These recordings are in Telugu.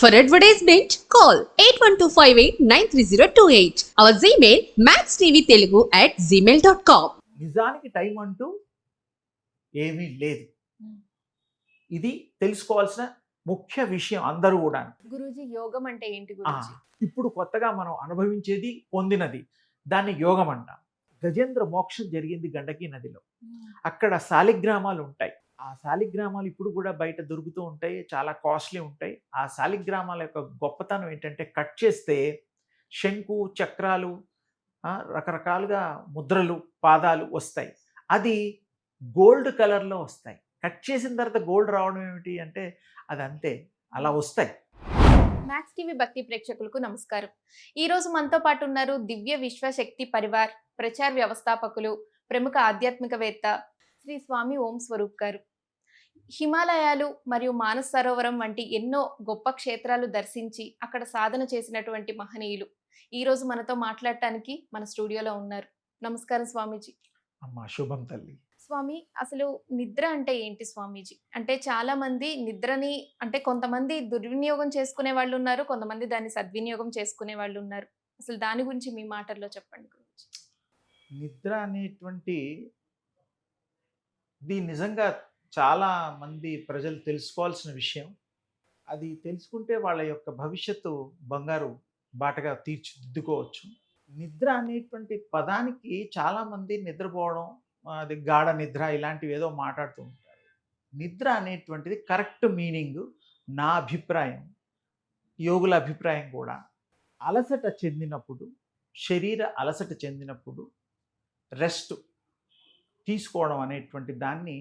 For advertisement, call 8125893028. Our Gmail maxtvtelugu@gmail.com. నిజానికి టైం అంటూ ఏమీ లేదు. ఇది తెలుసుకోవాల్సిన ముఖ్య విషయం అందరూ కూడా. గురూజీ, యోగం అంటే ఏంటి ఆ, గురూజీ? ఇప్పుడు కొత్తగా మనం అనుభవించేది పొందినది దాన్ని యోగం అంటాం. గజేంద్ర మోక్షం జరిగింది గండకీ నదిలో. అక్కడ శాలిగ్రామాలు ఉంటాయి. ఆ శాలిగ్రామాలు ఇప్పుడు కూడా బయట దొరుకుతూ ఉంటాయి, చాలా కాస్ట్లీ ఉంటాయి. ఆ శాలిగ్రామాల యొక్క గొప్పతనం ఏంటంటే కట్ చేస్తే శంకు చక్రాలు, రకరకాలుగా ముద్రలు పాదాలు వస్తాయి. అది గోల్డ్ కలర్లో వస్తాయి. కట్ చేసిన తర్వాత గోల్డ్ రావడం ఏమిటి అంటే అది అంతే, అలా వస్తాయి. మ్యాక్స్ టీవీ భక్తి ప్రేక్షకులకు నమస్కారం. ఈ రోజు మనతో పాటు ఉన్నారు దివ్య విశ్వశక్తి పరివార్ ప్రచార వ్యవస్థాపకులు, ప్రముఖ ఆధ్యాత్మికవేత్త శ్రీ స్వామి ఓం స్వరూప్ గారు. హిమాలయాలు మరియు మానస సరోవరం వంటి ఎన్నో గొప్ప క్షేత్రాలు దర్శించి అక్కడ సాధన చేసినటువంటి మహనీయులు ఈ రోజు మనతో మాట్లాడటానికి మన స్టూడియోలో ఉన్నారు. నమస్కారం స్వామీజీ. అమ్మా శుభం తల్లి. స్వామి, అసలు నిద్ర అంటే ఏంటి స్వామీజీ? అంటే చాలా మంది నిద్రని అంటే కొంతమంది దుర్వినియోగం చేసుకునే వాళ్ళు ఉన్నారు, కొంతమంది దాన్ని సద్వినియోగం చేసుకునే వాళ్ళు ఉన్నారు. అసలు దాని గురించి మీ మాటల్లో చెప్పండి గురించి. నిద్ర అనేటువంటి ఇది నిజంగా చాలా మంది ప్రజలు తెలుసుకోవాల్సిన విషయం. అది తెలుసుకుంటే వాళ్ళ యొక్క భవిష్యత్తు బంగారు బాటగా తీర్చిదిద్దుకోవచ్చు. నిద్ర అనేటువంటి పదానికి చాలామంది నిద్రపోవడం, అది గాఢ నిద్ర ఇలాంటివి ఏదో మాట్లాడుతూ ఉంటారు. నిద్ర అనేటువంటిది కరెక్ట్ మీనింగ్ నా అభిప్రాయం, యోగుల అభిప్రాయం కూడా, అలసట చెందినప్పుడు, శరీర అలసట చెందినప్పుడు రెస్ట్ తీసుకోవడం అనేటువంటి దాన్ని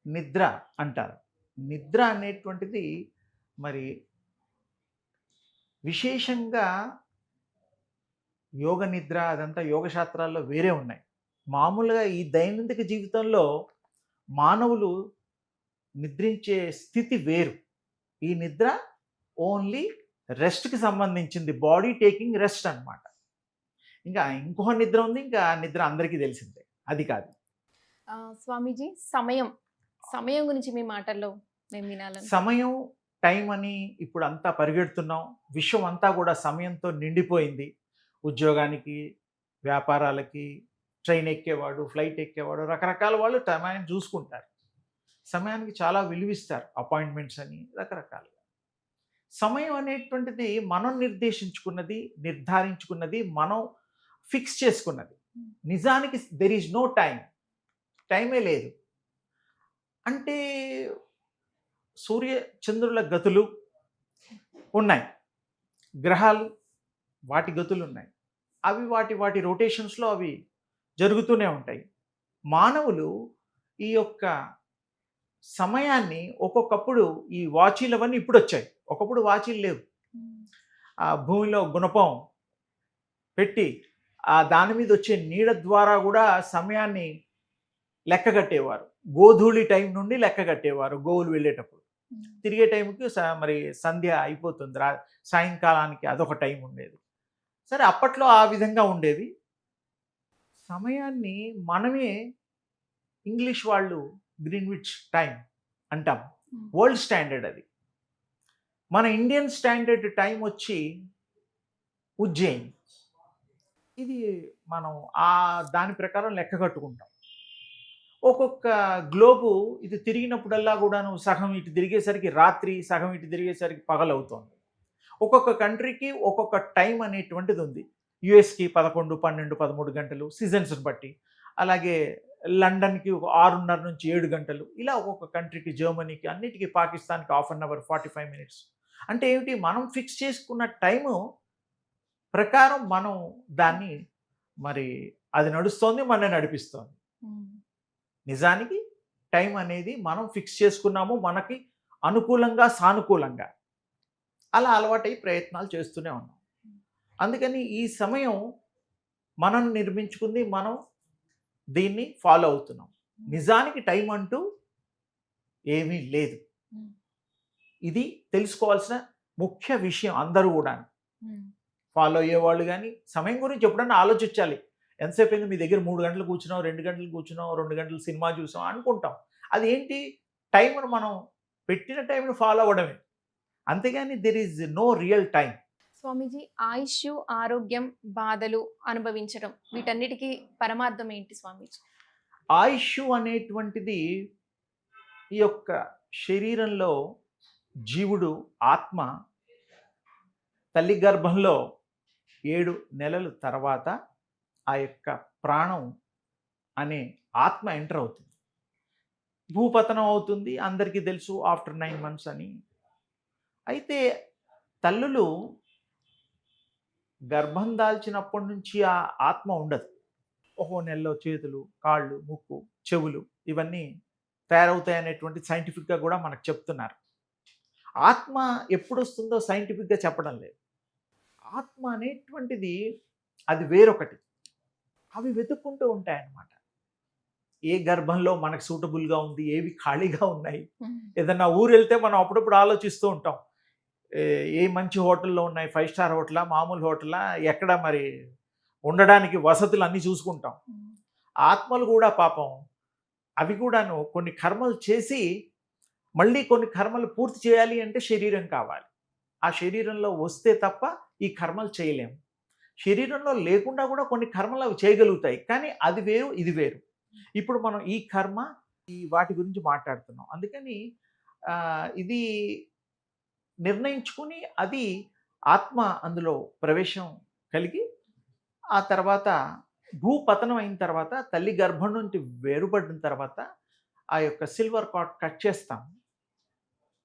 నిద్ర అంటారు. నిద్ర అనేటువంటిది మరి విశేషంగా యోగ నిద్ర అదంతా యోగ శాస్త్రాల్లో వేరే ఉన్నాయి. మామూలుగా ఈ దైనందిక జీవితంలో మానవులు నిద్రించే స్థితి వేరు. ఈ నిద్ర ఓన్లీ రెస్ట్కి సంబంధించింది, బాడీ టేకింగ్ రెస్ట్ అన్నమాట. ఇంకా ఇంకొక నిద్ర ఉంది, ఇంకా నిద్ర అందరికీ తెలిసిందే, అది కాదు. స్వామీజీ, సమయం గురించి మీ మాటల్లో మేము వినాలని. సమయం, టైం అని ఇప్పుడు అంతా పరిగెడుతున్నాం. విశ్వం అంతా కూడా సమయంతో నిండిపోయింది. ఉద్యోగానికి, వ్యాపారాలకి, ట్రైన్ ఎక్కేవాడు, ఫ్లైట్ ఎక్కేవాడు, రకరకాల వాళ్ళు సమయాన్ని చూసుకుంటారు. సమయానికి చాలా విలువిస్తారు, అపాయింట్మెంట్స్ అని రకరకాలుగా. సమయం అనేటువంటిది మనం నిర్ధారించుకున్నది, మనం ఫిక్స్ చేసుకున్నది. నిజానికి దెర్ ఈజ్ నో టైమే లేదు. అంటే సూర్య చంద్రుల గతులు ఉన్నాయి, గ్రహాలు వాటి గతులు ఉన్నాయి, అవి వాటి రొటేషన్స్లో అవి జరుగుతూనే ఉంటాయి. మానవులు ఈ యొక్క సమయాన్ని ఒక్కొక్కప్పుడు ఈ వాచీలు అవన్నీ ఇప్పుడు వచ్చాయి, ఒకప్పుడు వాచీలు లేవు. ఆ భూమిలో గుణపం పెట్టి ఆ దాని మీద వచ్చే నీడ ద్వారా కూడా సమయాన్ని లెక్క కట్టేవారు. గోధూళి టైం నుండి లెక్క కట్టేవారు. గోవులు వెళ్ళేటప్పుడు తిరిగే టైంకి మరి సంధ్య అయిపోతుంది, సాయంకాలానికి అదొక టైం ఉండేది. సరే, అప్పట్లో ఆ విధంగా ఉండేవి. సమయాన్ని మనమే ఇంగ్లీష్ వాళ్ళు గ్రీన్విచ్ టైం అంటాం, వరల్డ్ స్టాండర్డ్ అది. మన ఇండియన్ స్టాండర్డ్ టైం వచ్చి ఉజ్జయిన్. ఇది మనం దాని ప్రకారం లెక్క కట్టుకుంటాం. ఒక్కొక్క గ్లోబు ఇది తిరిగినప్పుడల్లా కూడాను సగం ఇటు తిరిగేసరికి రాత్రి, సగం ఇటు తిరిగేసరికి పగలవుతోంది. ఒక్కొక్క కంట్రీకి ఒక్కొక్క టైం అనేటువంటిది ఉంది. యుఎస్కి 11, 12, 13 గంటలు సీజన్స్ని బట్టి. అలాగే లండన్కి 6:30 నుంచి 7 గంటలు. ఇలా ఒక్కొక్క కంట్రీకి, జర్మనీకి, అన్నిటికీ, పాకిస్తాన్కి 1/2 అవర్ 45 మినిట్స్. అంటే ఏమిటి, మనం ఫిక్స్ చేసుకున్న టైము ప్రకారం మనం దాన్ని మరి అది నడుస్తోంది, మనల్ని నడిపిస్తోంది. నిజానికి టైం అనేది మనం ఫిక్స్ చేసుకున్నాము, మనకి అనుకూలంగా, సానుకూలంగా. అలా అలవాటై ప్రయత్నాలు చేస్తూనే ఉన్నాం. అందుకని ఈ సమయం మనం నిర్మించుకుంది, మనం దీన్ని ఫాలో అవుతున్నాం. నిజానికి టైం అంటూ ఏమీ లేదు. ఇది తెలుసుకోవాల్సిన ముఖ్య విషయం. అందరూ కూడా ఫాలో అయ్యేవాళ్ళు కానీ సమయం గురించి ఎప్పుడన్నా ఆలోచించాలి. ఎంతసేపు అయింది మీ దగ్గర, 3 గంటలు కూర్చున్నాం, 2 గంటలు కూర్చున్నాం, 2 గంటలు సినిమా చూసాం అనుకుంటాం. అది ఏంటి, టైంను మనం పెట్టిన టైంను ఫాలో అవ్వడమే. అంతేగాని there is no real time. Swamiji, ఆయుష్, ఆరోగ్యం, బాధలు అనుభవించడం వీటన్నిటికీ పరమార్థం ఏంటి స్వామీజీ? ఆయుష్ అనేటువంటిది ఈ యొక్క శరీరంలో జీవుడు ఆత్మ తల్లి గర్భంలో 7 నెలల తర్వాత ఆ యొక్క ప్రాణం అనే ఆత్మ ఎంటర్ అవుతుంది. భూపతనం అవుతుంది, అందరికీ తెలుసు, ఆఫ్టర్ 9 months అని. అయితే తల్లులు గర్భం దాల్చినప్పటి నుంచి ఆ ఆత్మ ఉండదు. ఒక్కో నెలలో చేతులు, కాళ్ళు, ముక్కు, చెవులు ఇవన్నీ తయారవుతాయి అనేటువంటి సైంటిఫిక్గా కూడా మనకు చెప్తున్నారు. ఆత్మ ఎప్పుడు వస్తుందో సైంటిఫిక్గా చెప్పడం లేదు. ఆత్మ అనేటువంటిది అది వేరొకటి. అవి వెతుక్కుంటూ ఉంటాయన్నమాట. ఏ గర్భంలో మనకు సూటబుల్గా ఉంది, ఏవి ఖాళీగా ఉన్నాయి. ఏదన్నా ఊరు వెళ్తే మనం అప్పుడప్పుడు ఆలోచిస్తూ ఉంటాం, ఏ మంచి హోటల్లో ఉన్నాయి, 5 స్టార్ హోటలా, మామూలు హోటలా, ఎక్కడ మరి ఉండడానికి వసతులు అన్నీ చూసుకుంటాం. ఆత్మలు కూడా పాపం అవి కూడాను కొన్ని కర్మలు చేసి మళ్ళీ కొన్ని కర్మలు పూర్తి చేయాలి అంటే శరీరం కావాలి. ఆ శరీరంలో వస్తే తప్ప ఈ కర్మలు చేయలేము. శరీరంలో లేకుండా కూడా కొన్ని కర్మలు అవి చేయగలుగుతాయి, కానీ అది వేరు, ఇది వేరు. ఇప్పుడు మనం ఈ కర్మ, ఈ వాటి గురించి మాట్లాడుతున్నాం. అందుకని ఇది నిర్ణయించుకుని అది ఆత్మ అందులో ప్రవేశం కలిగి ఆ తర్వాత భూపతనం అయిన తర్వాత తల్లి గర్భం నుండి వేరుపడిన తర్వాత ఆ యొక్క సిల్వర్ కార్డ్ కట్ చేస్తాం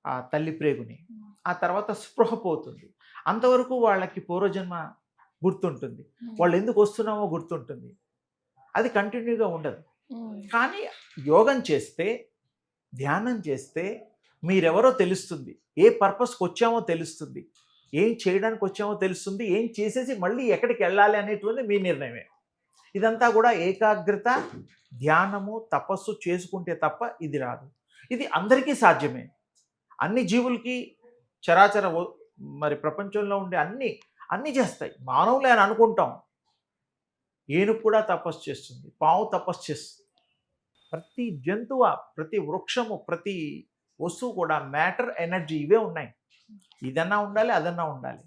ఆ తల్లి ప్రేగుని. ఆ తర్వాత స్పృహ పోతుంది. అంతవరకు వాళ్ళకి పూర్వజన్మ గుర్తుంటుంది, వాళ్ళు ఎందుకు వస్తున్నామో గుర్తుంటుంది. అది కంటిన్యూగా ఉండదు. కానీ యోగం చేస్తే, ధ్యానం చేస్తే మీరెవరో తెలుస్తుంది, ఏ పర్పస్కి వచ్చామో తెలుస్తుంది, ఏం చేయడానికి వచ్చామో తెలుస్తుంది, ఏం చేసేసి మళ్ళీ ఎక్కడికి వెళ్ళాలి అనేటువంటి మీ నిర్ణయమే. ఇదంతా కూడా ఏకాగ్రత, ధ్యానము, తపస్సు చేసుకుంటే తప్ప ఇది రాదు. ఇది అందరికీ సాధ్యమే. అన్ని జీవులకి చరాచర మరి ప్రపంచంలో ఉండే అన్నీ చేస్తాయి. మానవులే అని అనుకుంటాం. ఏనుగు కూడా తపస్సు చేస్తుంది, పాము తపస్సు చేస్తుంది. ప్రతి జంతువు, ప్రతి వృక్షము, ప్రతి వస్తువు కూడా మ్యాటర్, ఎనర్జీ ఇవే ఉన్నాయి. ఇదన్నా ఉండాలి, అదన్నా ఉండాలి.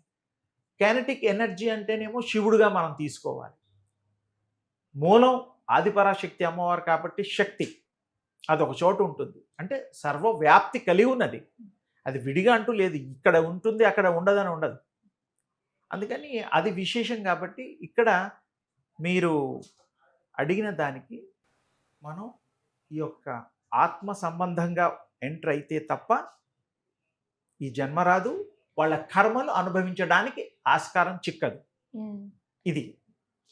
కైనెటిక్ ఎనర్జీ అంటేనేమో శివుడుగా మనం తీసుకోవాలి. మూలం ఆదిపరాశక్తి అమ్మవారు కాబట్టి శక్తి అదొక చోటు ఉంటుంది. అంటే సర్వవ్యాప్తి కలిగి ఉన్నది. అది విడిగా అంటూ లేదు, ఇక్కడ ఉంటుంది అక్కడ ఉండదని ఉండదు. అందుకని అది విశేషం. కాబట్టి ఇక్కడ మీరు అడిగిన దానికి మనం ఈ యొక్క ఆత్మ సంబంధంగా ఎంటర్ అయితే తప్ప ఈ జన్మ రాదు, వాళ్ళ కర్మలు అనుభవించడానికి ఆస్కారం చిక్కదు. ఇది.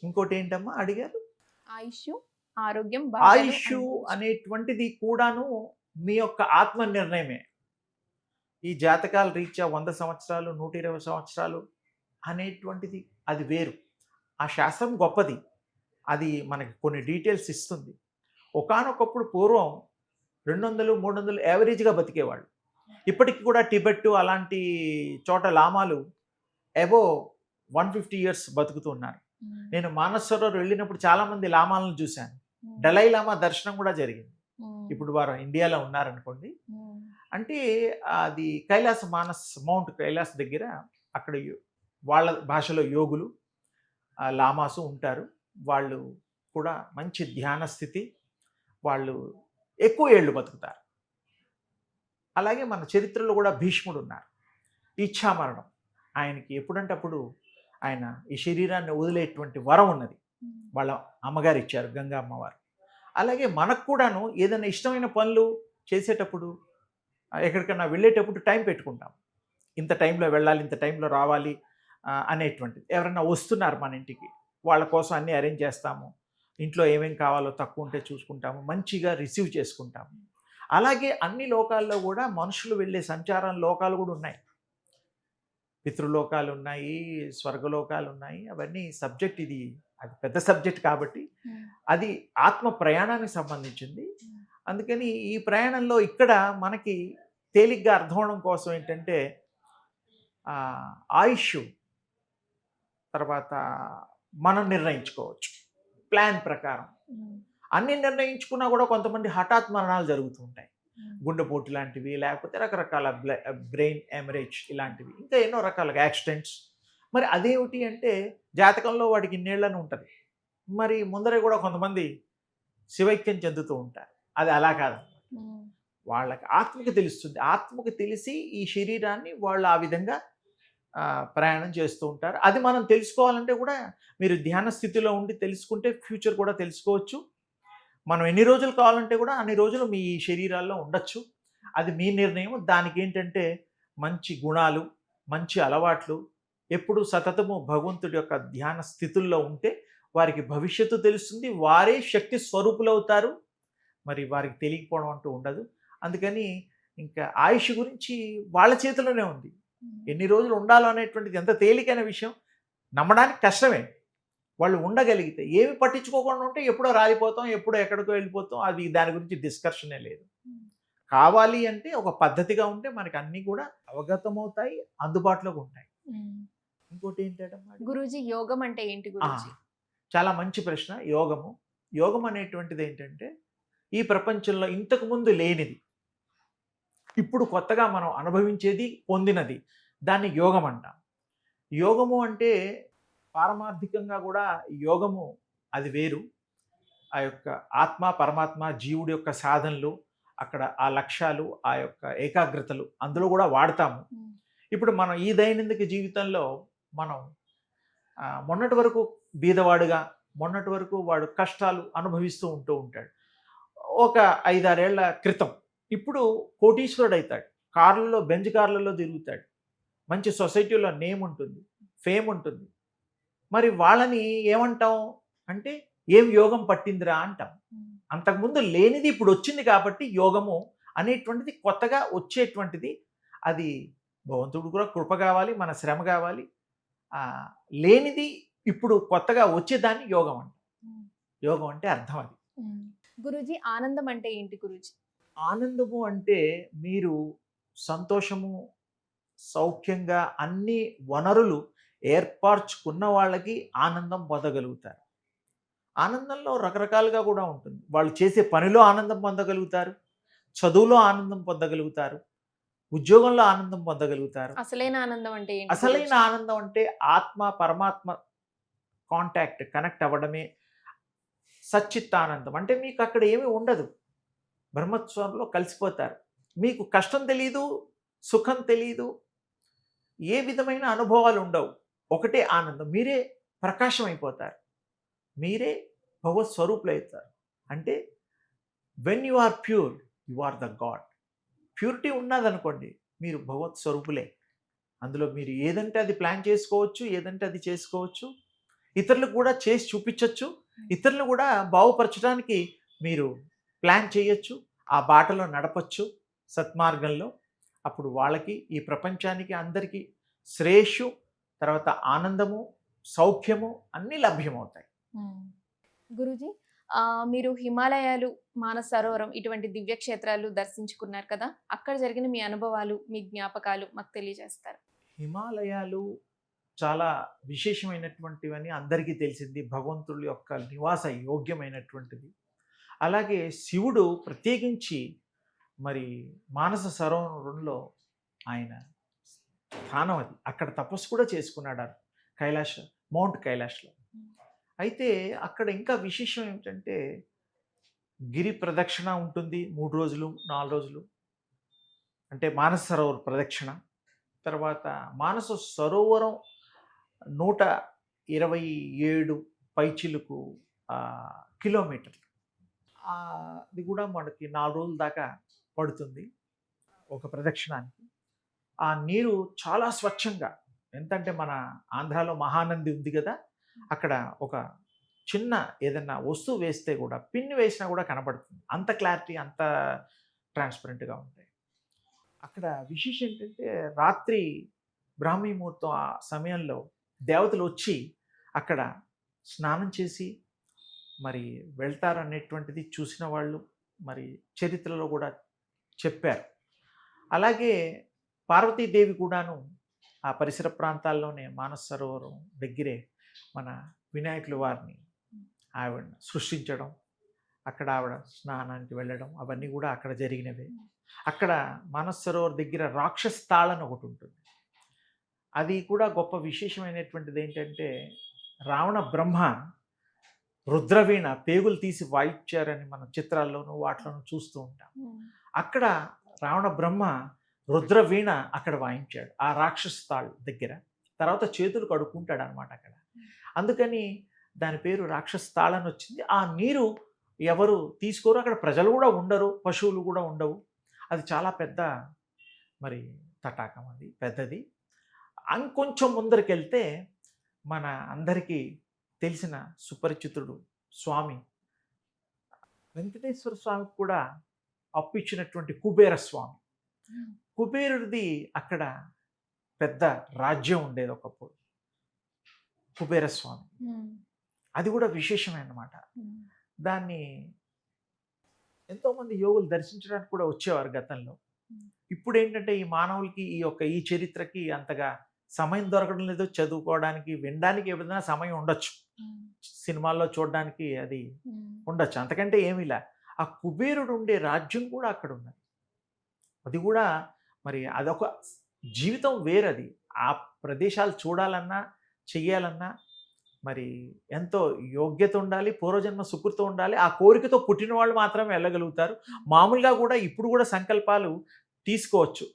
ఇంకోటి ఏంటమ్మా అడిగారు? ఆయుష్, ఆరోగ్యం, ఆయుష్ అనేటువంటిది కూడాను మీ యొక్క ఆత్మ నిర్ణయమే. ఈ జాతకాల రీత్యా 100 సంవత్సరాలు, 120 సంవత్సరాలు అనేటువంటిది అది వేరు. ఆ శాస్త్రం గొప్పది, అది మనకి కొన్ని డీటెయిల్స్ ఇస్తుంది. ఒకానొకప్పుడు పూర్వం 200, 300 యావరేజ్గా బతికేవాళ్ళు. ఇప్పటికి కూడా టిబెట్ అలాంటి చోట లామాలు అబో 150 years బతుకుతున్నారు. నేను మానస్ సరోవర్ వెళ్ళినప్పుడు చాలామంది లామాలను చూశాను. డలై లామా దర్శనం కూడా జరిగింది. ఇప్పుడు వారు ఇండియాలో ఉన్నారనుకోండి. అంటే అది కైలాస మానస్, మౌంట్ కైలాస్ దగ్గర అక్కడ వాళ్ళ భాషలో యోగులు, లామాసు ఉంటారు. వాళ్ళు కూడా మంచి ధ్యాన స్థితి, వాళ్ళు ఎక్కువ ఏళ్ళు బతుకుతారు. అలాగే మన చరిత్రలో కూడా భీష్ముడు ఉన్నారు, ఇచ్ఛామరణం. ఆయనకి ఎప్పుడంటే అప్పుడు ఆయన ఈ శరీరాన్ని వదిలేటువంటి వరం ఉన్నది, వాళ్ళ అమ్మగారు ఇచ్చారు, గంగా అమ్మవారు. అలాగే మనకు కూడాను ఏదైనా ఇష్టమైన పనులు చేసేటప్పుడు, ఎక్కడికన్నా వెళ్ళేటప్పుడు టైం పెట్టుకుంటాం. ఇంత టైంలో వెళ్ళాలి, ఇంత టైంలో రావాలి అనేటువంటిది. ఎవరైనా వస్తున్నారు మన ఇంటికి, వాళ్ళ కోసం అన్నీ అరేంజ్ చేస్తాము. ఇంట్లో ఏమేం కావాలో తక్కువ ఉంటే చూసుకుంటాము, మంచిగా రిసీవ్ చేసుకుంటాము. అలాగే అన్ని లోకాల్లో కూడా మనుషులు వెళ్ళే సంచారం లోకాలు కూడా ఉన్నాయి. పితృలోకాలు ఉన్నాయి, స్వర్గలోకాలు ఉన్నాయి. అవన్నీ సబ్జెక్ట్, ఇది అది పెద్ద సబ్జెక్ట్ కాబట్టి అది ఆత్మ ప్రయాణానికి సంబంధించింది. అందుకని ఈ ప్రయాణంలో ఇక్కడ మనకి తేలిగ్గా అర్థం అవడం కోసం ఏంటంటే ఆయుష్ తర్వాత మనం నిర్ణయించుకోవచ్చు ప్లాన్ ప్రకారం. అన్ని నిర్ణయించుకున్నా కూడా కొంతమంది హఠాత్ మరణాలు జరుగుతూ ఉంటాయి. గుండెపోటు లాంటివి, లేకపోతే రకరకాల బ్రెయిన్ ఎమరేజ్ ఇలాంటివి, ఇంకా ఎన్నో రకాలుగా యాక్సిడెంట్స్. మరి అదేమిటి అంటే జాతకంలో వాడికి ఇన్నేళ్ళని ఉంటుంది. మరి ముందరే కూడా కొంతమంది శివైక్యం చెందుతూ ఉంటారు. అది అలా కాదు, వాళ్ళకి ఆత్మకి తెలుస్తుంది. ఆత్మకి తెలిసి ఈ శరీరాన్ని వాళ్ళు ఆ విధంగా ప్రయాణం చేస్తూ ఉంటారు. అది మనం తెలుసుకోవాలంటే కూడా మీరు ధ్యాన స్థితిలో ఉండి తెలుసుకుంటే ఫ్యూచర్ కూడా తెలుసుకోవచ్చు. మనం ఎన్ని రోజులు కావాలంటే కూడా అన్ని రోజులు మీ శరీరాల్లో ఉండొచ్చు. అది మీ నిర్ణయం. దానికి ఏంటంటే మంచి గుణాలు, మంచి అలవాట్లు, ఎప్పుడు సతతము భగవంతుడి యొక్క ధ్యాన స్థితుల్లో ఉంటే వారికి భవిష్యత్తు తెలుస్తుంది. వారే శక్తి స్వరూపులు అవుతారు. మరి వారికి తెలియకపోవడం అంటూ ఉండదు. అందుకని ఇంకా ఆయుష్ గురించి వాళ్ళ చేతిలోనే ఉంది. ఎన్ని రోజులు ఉండాలో అనేటువంటిది ఎంత తేలికైన విషయం, నమ్మడానికి కష్టమే. వాళ్ళు ఉండగలిగితే, ఏమి పట్టించుకోకుండా ఉంటే ఎప్పుడో రాలిపోతాం, ఎప్పుడో ఎక్కడికో వెళ్ళిపోతాం. అది దాని గురించి డిస్కషనే లేదు. కావాలి అంటే ఒక పద్ధతిగా ఉంటే మనకి అన్నీ కూడా అవగతమవుతాయి, అందుబాటులోకి ఉంటాయి. ఇంకోటి ఏంటంటే గురూజీ, యోగం అంటే ఏంటి గురూజీ? చాలా మంచి ప్రశ్న. యోగం అనేటువంటిది ఏంటంటే ఈ ప్రపంచంలో ఇంతకు ముందు లేనిది, ఇప్పుడు కొత్తగా మనం అనుభవించేది, పొందినది, దాన్ని యోగం అంటాం. యోగము అంటే పారమార్థికంగా కూడా యోగము అది వేరు. ఆ యొక్క ఆత్మ పరమాత్మ జీవుడి యొక్క సాధనలు, అక్కడ ఆ లక్ష్యాలు, ఆ యొక్క ఏకాగ్రతలు అందులో కూడా వాడతాము. ఇప్పుడు మనం ఈ దైనందిక జీవితంలో మనం మొన్నటి వరకు బీదవాడుగా, మొన్నటి వరకు వాడు కష్టాలు అనుభవిస్తూ ఉంటాడు. ఒక 5-6 ఏళ్ల క్రితం ఇప్పుడు కోటీశ్వరుడు అవుతాడు. కార్లలో, బెంజ్ కార్లలో తిరుగుతాడు. మంచి సొసైటీలో నేమ్ ఉంటుంది, ఫేమ్ ఉంటుంది. మరి వాళ్ళని ఏమంటాం అంటే ఏం యోగం పట్టిందిరా అంటాం. అంతకుముందు లేనిది ఇప్పుడు వచ్చింది కాబట్టి యోగము అనేటువంటిది కొత్తగా వచ్చేటువంటిది. అది భగవంతుడు కూడా కృప కావాలి, మన శ్రమ కావాలి. లేనిది ఇప్పుడు కొత్తగా వచ్చేదాన్ని యోగం అంటాం. యోగం అంటే అర్థం అది. గురూజీ, ఆనందం అంటే ఏంటి గురూజీ? ఆనందము అంటే మీరు సంతోషము, సౌఖ్యంగా అన్ని వనరులు ఏర్పరచుకున్న వాళ్ళకి ఆనందం పొందగలుగుతారు. ఆనందంలో రకరకాలుగా కూడా ఉంటుంది. వాళ్ళు చేసే పనిలో ఆనందం పొందగలుగుతారు, చదువులో ఆనందం పొందగలుగుతారు, ఉద్యోగంలో ఆనందం పొందగలుగుతారు. అసలైన ఆనందం అంటే ఏంటి? అసలైన ఆనందం అంటే ఆత్మ పరమాత్మ కనెక్ట్ అవ్వడమే సచ్చిత్తానందం. అంటే మీకు అక్కడ ఏమీ ఉండదు, బ్రహ్మత్వంలో కలిసిపోతారు. మీకు కష్టం తెలీదు, సుఖం తెలీదు, ఏ విధమైన అనుభవాలు ఉండవు. ఒకటే ఆనందం. మీరే ప్రకాశం అయిపోతారు, మీరే భగవత్ స్వరూపులు అవుతారు. అంటే when you are pure, you are the god. Purity ఉన్నదనుకోండి, మీరు భగవత్ స్వరూపులే. అందులో మీరు ఏదంటే అది ప్లాన్ చేసుకోవచ్చు, ఏదంటే అది చేసుకోవచ్చు, ఇతరులకు కూడా చేసి చూపించవచ్చు, ఇతరులను కూడా బాగుపరచడానికి మీరు ప్లాన్ చేయొచ్చు, ఆ బాటలో నడపచ్చు సత్మార్గంలో. అప్పుడు వాళ్ళకి, ఈ ప్రపంచానికి, అందరికీ శ్రేయస్సు, తర్వాత ఆనందము, సౌఖ్యము అన్నీ లభ్యమవుతాయి. గురూజీ, మీరు హిమాలయాలు, మానస సరోవరం ఇటువంటి దివ్యక్షేత్రాలు దర్శించుకున్నారు కదా, అక్కడ జరిగిన మీ అనుభవాలు, మీ జ్ఞాపకాలు మాకు తెలియజేస్తారు. హిమాలయాలు చాలా విశేషమైనటువంటివని అందరికీ తెలిసింది. భగవంతుడి యొక్క నివాస యోగ్యమైనటువంటిది. అలాగే శివుడు ప్రత్యేకించి మరి మానస సరోవరంలో ఆయన స్థానం అది. అక్కడ తపస్సు కూడా చేసుకున్నాడు మౌంట్ కైలాష్లో. అయితే అక్కడ ఇంకా విశేషం ఏమిటంటే గిరి ప్రదక్షిణ ఉంటుంది 3 రోజులు 4 రోజులు. అంటే మానస సరోవర ప్రదక్షిణ. తర్వాత మానస సరోవరం 127 పైచిలుకు కిలోమీటర్లు. అది కూడా మనకి 4 రోజుల దాకా పడుతుంది ఒక ప్రదక్షిణానికి. ఆ నీరు చాలా స్వచ్ఛంగా, ఎంతంటే మన ఆంధ్రాలో మహానంది ఉంది కదా, అక్కడ ఒక చిన్న ఏదన్నా వస్తువు వేస్తే కూడా, పిన్ని వేసినా కూడా కనబడుతుంది. అంత క్లారిటీ, అంత ట్రాన్స్పరెంట్గా ఉంటాయి. అక్కడ విశేషం ఏంటంటే రాత్రి బ్రాహ్మీ ముహూర్తం ఆ సమయంలో దేవతలు వచ్చి అక్కడ స్నానం చేసి మరి వెళ్తారు అనేటువంటిది చూసిన వాళ్ళు మరి చరిత్రలో కూడా చెప్పారు. అలాగే పార్వతీదేవి కూడాను ఆ పరిసర ప్రాంతాల్లోనే మానస సరోవరం దగ్గరే మన వినాయకుల వారిని ఆవిడ సృష్టించడం, అక్కడ ఆవిడ స్నానానికి వెళ్ళడం అవన్నీ కూడా అక్కడ జరిగినవే. అక్కడ మానస సరోవర్ దగ్గర రాక్షస తాళ్ అని ఒకటి ఉంటుంది. అది కూడా గొప్ప విశేషమైనటువంటిది ఏంటంటే, రావణ బ్రహ్మ రుద్రవీణ పేగులు తీసి వాయించారని మనం చిత్రాల్లోనూ వాటిలోనూ చూస్తూ ఉంటాం. అక్కడ రావణ బ్రహ్మ రుద్రవీణ అక్కడ వాయించాడు ఆ రాక్షస తాళ్ దగ్గర. తర్వాత చేతులు కడుక్కుంటాడు అనమాట అక్కడ. అందుకని దాని పేరు రాక్షస తాళ్ అని వచ్చింది. ఆ నీరు ఎవరు తీసుకోరు, అక్కడ ప్రజలు కూడా ఉండరు, పశువులు కూడా ఉండవు. అది చాలా పెద్ద మరి తటాకం, అది పెద్దది. ఇంకొంచెం ముందరికెళ్తే మన అందరికీ తెలిసిన సుపరిచితుడు స్వామి వెంకటేశ్వర స్వామికి కూడా అప్పు ఇచ్చినటువంటి కుబేర స్వామి. కుబేరుడిది అక్కడ పెద్ద రాజ్యం ఉండేది ఒకప్పుడు, కుబేర స్వామి. అది కూడా విశేషమైనమాట. దాన్ని ఎంతోమంది యోగులు దర్శించడానికి కూడా వచ్చేవారు గతంలో. ఇప్పుడు ఏంటంటే ఈ మానవులకి ఈ చరిత్రకి అంతగా సమయం దొరకడం లేదు. చదువుకోవడానికి, వినడానికి ఏదైనా సమయం ఉండొచ్చు, సినిమాల్లో చూడడానికి అది ఉండొచ్చు, అంతకంటే ఏమిలా. ఆ కుబేరుడు ఉండే రాజ్యం కూడా అక్కడ ఉన్నది. అది కూడా మరి అదొక జీవితం వేరది. ఆ ప్రదేశాలు చూడాలన్నా చెయ్యాలన్నా మరి ఎంతో యోగ్యత ఉండాలి, పూర్వజన్మ సుకృతం ఉండాలి. ఆ కోరికతో పుట్టిన వాళ్ళు మాత్రమే వెళ్ళగలుగుతారు. మామూలుగా కూడా ఇప్పుడు కూడా సంకల్పాలు తీసుకోవచ్చు.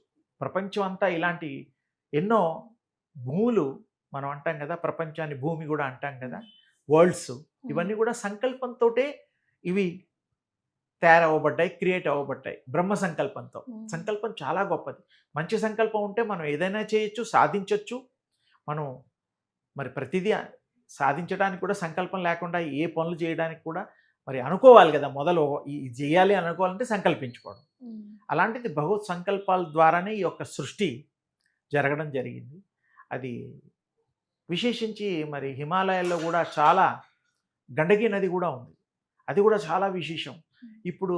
ప్రపంచం అంతా ఇలాంటి ఎన్నో భూములు మనం అంటాం కదా, ప్రపంచాన్ని భూమి కూడా అంటాం కదా, వరల్డ్స్, ఇవన్నీ కూడా సంకల్పంతో ఇవి తయారవ్వబడ్డాయి, క్రియేట్ అవ్వబడ్డాయి బ్రహ్మ సంకల్పంతో. సంకల్పం చాలా గొప్పది. మంచి సంకల్పం ఉంటే మనం ఏదైనా చేయొచ్చు, సాధించవచ్చు. మనం మరి ప్రతిదీ సాధించడానికి కూడా సంకల్పం లేకుండా ఏ పనులు చేయడానికి కూడా మరి అనుకోవాలి కదా. మొదలు ఇది చేయాలి అని అనుకోవాలంటే సంకల్పించుకోవడం. అలాంటిది భగవత్ సంకల్పాల ద్వారానే ఈ యొక్క సృష్టి జరగడం జరిగింది. అది విశేషించి మరి హిమాలయాల్లో కూడా చాలా గండకీ నది కూడా ఉంది. అది కూడా చాలా విశేషం. ఇప్పుడు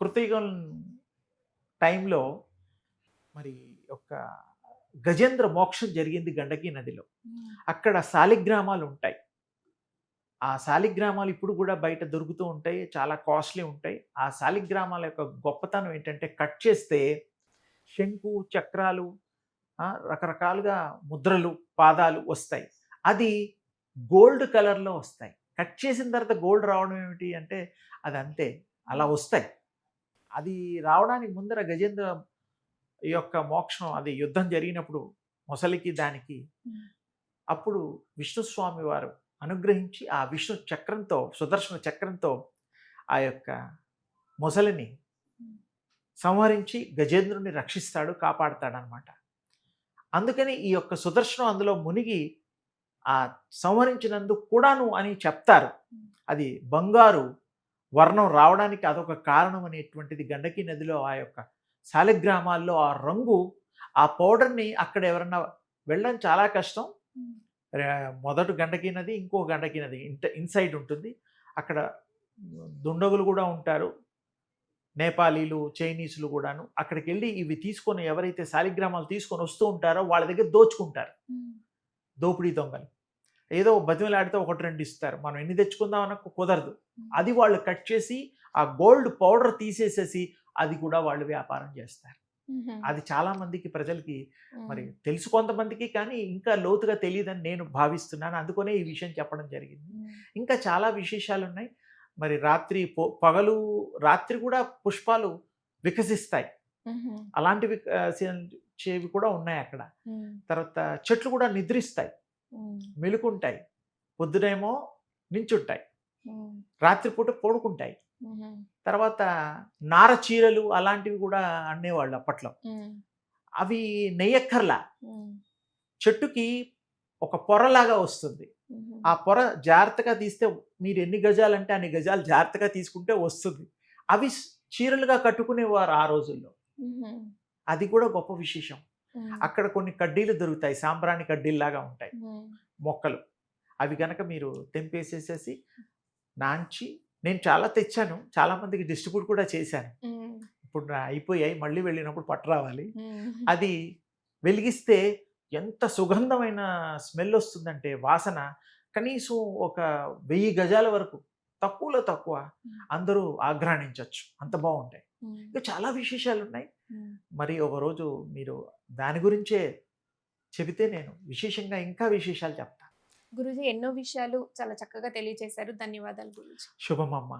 కృతయుగం టైంలో మరి ఒక గజేంద్ర మోక్షం జరిగింది గండకీ నదిలో. అక్కడ శాలిగ్రామాలు ఉంటాయి. ఆ శాలిగ్రామాలు ఇప్పుడు కూడా బయట దొరుకుతూ ఉంటాయి, చాలా కాస్ట్లీ ఉంటాయి. ఆ శాలిగ్రామాల యొక్క గొప్పతనం ఏంటంటే, కట్ చేస్తే శంకు చక్రాలు, రకరకాలుగా ముద్రలు, పాదాలు వస్తాయి. అది గోల్డ్ కలర్లో వస్తాయి. కట్ చేసిన తర్వాత గోల్డ్ రావడం ఏమిటి అంటే అది అంతే, అలా వస్తాయి. అది రావడానికి ముందర గజేంద్ర యొక్క మోక్షం, అది యుద్ధం జరిగినప్పుడు మొసలికి దానికి, అప్పుడు విష్ణుస్వామి వారు అనుగ్రహించి ఆ విష్ణు చక్రంతో, సుదర్శన చక్రంతో ఆ యొక్క మొసలిని సంహరించి గజేంద్రుని రక్షిస్తాడు, కాపాడుతాడనమాట. అందుకని ఈ యొక్క సుదర్శనం అందులో మునిగి ఆ సంహరించినందుకు కూడాను అని చెప్తారు. అది బంగారు వర్ణం రావడానికి అదొక కారణం అనేటువంటిది. గండకీ నదిలో ఆ యొక్క శాలిగ్రామాల్లో ఆ రంగు, ఆ పౌడర్ని అక్కడ ఎవరన్నా వెళ్ళడం చాలా కష్టం. మొదటి గండకీ నది, ఇంకో గండకీ నది ఇన్సైడ్ ఉంటుంది. అక్కడ దుండగులు కూడా ఉంటారు, నేపాలీలు, చైనీసులు కూడాను. అక్కడికి వెళ్ళి ఇవి తీసుకొని, ఎవరైతే శాలిగ్రామాలు తీసుకొని వస్తూ ఉంటారో వాళ్ళ దగ్గర దోచుకుంటారు. దోపిడీ దొంగలు ఏదో బతిమలాడితే ఒకటి రెండు ఇస్తారు, మనం ఎన్ని తెచ్చుకుందాం అన్న కుదరదు. అది వాళ్ళు కట్ చేసి ఆ గోల్డ్ పౌడర్ తీసేసేసి అది కూడా వాళ్ళు వ్యాపారం చేస్తారు. అది చాలా మందికి, ప్రజలకి మరి తెలుసు కొంతమందికి, కానీ ఇంకా లోతుగా తెలియదని నేను భావిస్తున్నాను. అందుకనే ఈ విషయం చెప్పడం జరిగింది. ఇంకా చాలా విశేషాలు ఉన్నాయి. మరి పగలు రాత్రి కూడా పుష్పాలు వికసిస్తాయి. అలాంటివి చేవి కూడా ఉన్నాయి అక్కడ. తర్వాత చెట్లు కూడా నిద్రిస్తాయి, మెలుకుంటాయి. పొద్దునేమో నించుంటాయి, రాత్రిపూట పడుకుంటాయి. తర్వాత నార చీరలు అలాంటివి కూడా అనేవాళ్ళు అప్పట్లో. అవి నెయ్యక్కర్లా, చెట్టుకి ఒక పొరలాగా వస్తుంది. ఆ పొర జాగ్రత్తగా తీస్తే మీరు ఎన్ని గజాలంటే అన్ని గజాలు జాగ్రత్తగా తీసుకుంటే వస్తుంది. అవి చీరలుగా కట్టుకునేవారు ఆ రోజుల్లో. అది కూడా గొప్ప విశేషం. అక్కడ కొన్ని కడ్డీలు దొరుకుతాయి, సాంబ్రాణి కడ్డీల్లాగా ఉంటాయి మొక్కలు. అవి కనుక మీరు తెంపేసేసేసి నాంచి, నేను చాలా తెచ్చాను, చాలా మందికి డిస్ట్రిబ్యూట్ కూడా చేశాను. ఇప్పుడు అయిపోయాయి, మళ్ళీ వెళ్ళినప్పుడు పట్టరావాలి. అది వెలిగిస్తే ఎంత సుగంధమైన స్మెల్ వస్తుందంటే, వాసన కనీసం ఒక 1000 గజాల వరకు, తక్కువలో తక్కువ అందరూ ఆగ్రాణించవచ్చు, అంత బాగుంటాయి. ఉమ్, ఇంకా చాలా విశేషాలు ఉన్నాయి. ఉమ్. మరి ఒక రోజు మీరు దాని గురించే చెబితే నేను విశేషంగా ఇంకా విశేషాలు చెప్తాను. గురూజీ ఎన్నో విషయాలు చాలా చక్కగా తెలియజేశారు. ధన్యవాదాలు గురూజీ. శుభమమ్మ.